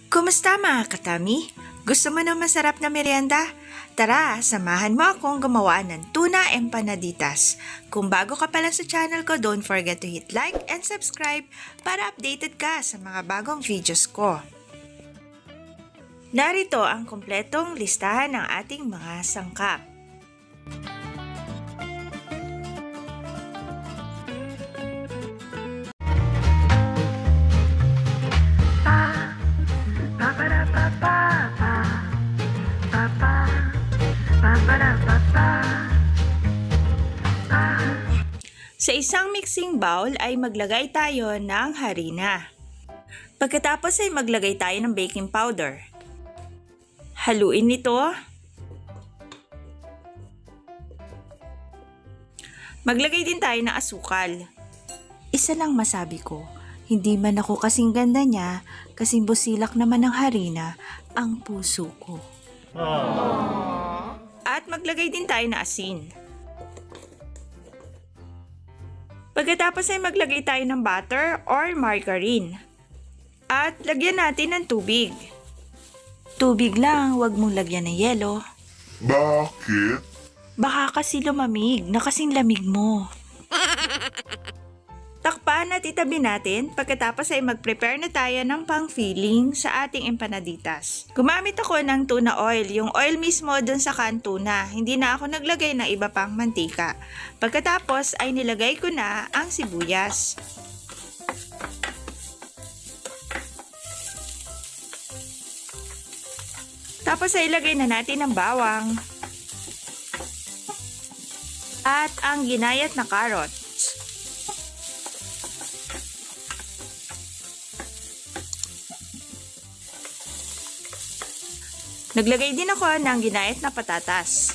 Kumusta mga katami? Gusto mo ng masarap na merienda? Tara, samahan mo akong gumawa ng tuna empanaditas. Kung bago ka pa lang sa channel ko, don't forget to hit like and subscribe para updated ka sa mga bagong videos ko. Narito ang kumpletong listahan ng ating mga sangkap. Sa isang mixing bowl ay maglagay tayo ng harina. Pagkatapos ay maglagay tayo ng baking powder. Haluin ito. Maglagay din tayo ng asukal. Isa lang masabi ko, hindi man ako kasing ganda niya, kasing busilak naman ng harina ang puso ko. At maglagay din tayo ng asin. Pagkatapos ay maglagay tayo ng butter or margarine. At lagyan natin ng tubig. Tubig lang, huwag mong lagyan ng yelo. Bakit? Baka kasi lumamig na kasing lamig mo. Takpan at itabi natin, pagkatapos ay mag-prepare na tayo ng pang-filling sa ating empanaditas. Gumamit ako ng tuna oil, yung oil mismo dun sa canned tuna. Hindi na ako naglagay ng iba pang mantika. Pagkatapos ay nilagay ko na ang sibuyas. Tapos ay ilagay na natin ang bawang. At ang ginayat na carrots. Naglagay din ako ng ginayat na patatas.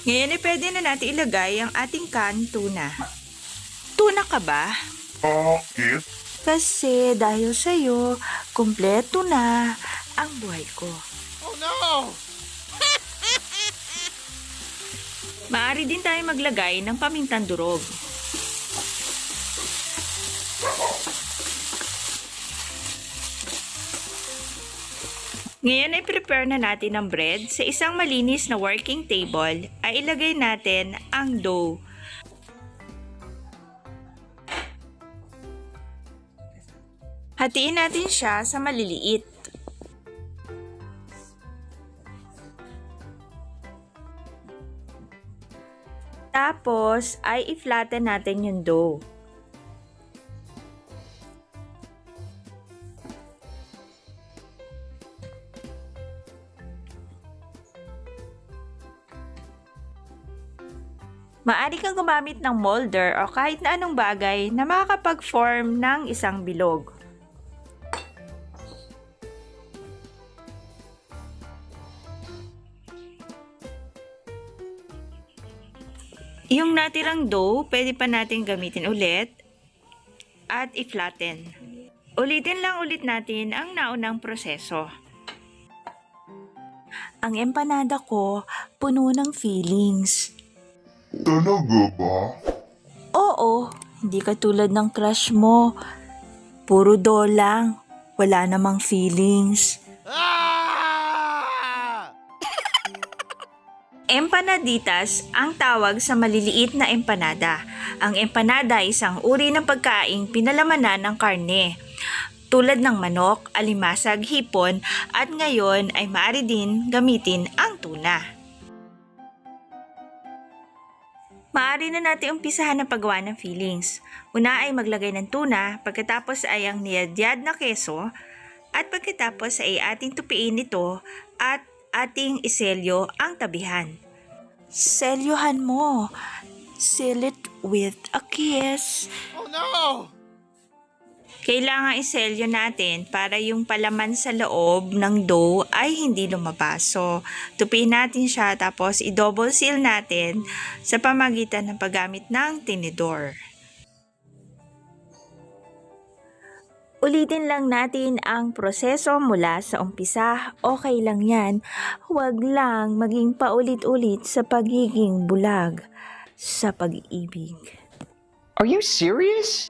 Ngayon ay pwede na natin ilagay ang ating canned tuna. Tuna ka ba? Bakit? Kasi dahil sa'yo, kumpleto na ang buhay ko. Oh no! Maaari din tayo maglagay ng pamintang durog. Ngayon ay prepare na natin ang bread. Sa isang malinis na working table ay ilagay natin ang dough. Hatiin natin siya sa maliliit. Tapos ay i-flatten natin yung dough. Maaari kang gumamit ng molder o kahit na anong bagay na makakapag-form ng isang bilog. Yung natirang dough, pwede pa natin gamitin ulit at i-flatten. Ulitin lang ulit natin ang naunang proseso. Ang empanada ko, puno ng feelings. Talaga ba? Oo, hindi katulad ng crush mo. Puro do lang, wala namang feelings. Empanaditas ang tawag sa maliliit na empanada. Ang empanada ay isang uri ng pagkaing pinalamanan ng karne, tulad ng manok, alimasag, hipon, at ngayon ay maaari din gamitin ang tuna. Maaari na natin umpisahan ang paggawa ng fillings. Una ay maglagay ng tuna, pagkatapos ay ang niyadyad na keso, at pagkatapos ay ating tupiin ito at ating iselyo ang tabihan. Selyohan mo. Seal it with a kiss. Oh no! Kailangan iselyo natin para yung palaman sa loob ng dough ay hindi lumabas. So, tupiin natin siya tapos i-double seal natin sa pamagitan ng paggamit ng tinidor. Ulitin lang natin ang proseso mula sa umpisa. Okay lang yan. Huwag lang maging paulit-ulit sa pagiging bulag sa pag-ibig. Are you serious?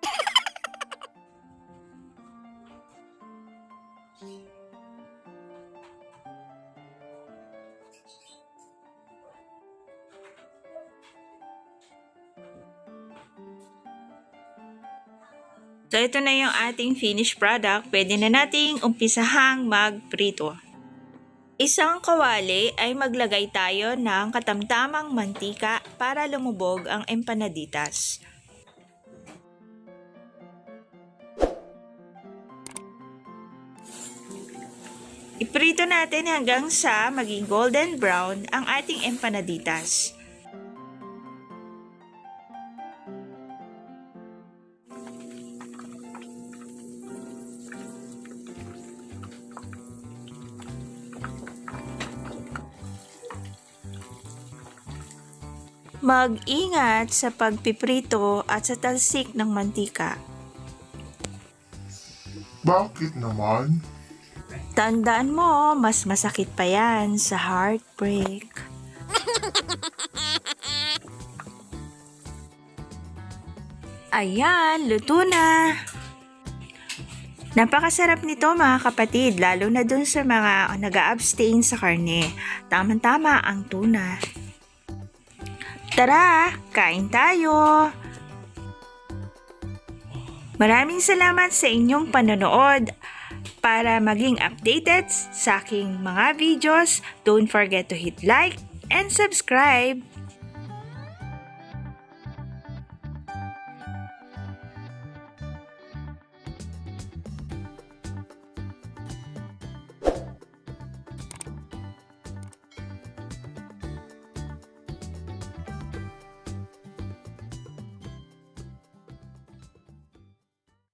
So ito na yung ating finished product. Pwede na nating umpisahang magprito. Isang kawali ay maglagay tayo ng katamtamang mantika para lumubog ang empanaditas. Iprito natin hanggang sa maging golden brown ang ating empanaditas. Mag-ingat sa pagpiprito at sa talsik ng mantika. Bakit naman? Tandaan mo, mas masakit pa yan sa heartbreak. Ayan, luto na! Napakasarap nito mga kapatid, lalo na dun sa mga nag-a-abstain sa karne. Tama-tama ang tuna. Tara, kain tayo! Maraming salamat sa inyong panonood. Para maging updated sa aking mga videos, don't forget to hit like and subscribe.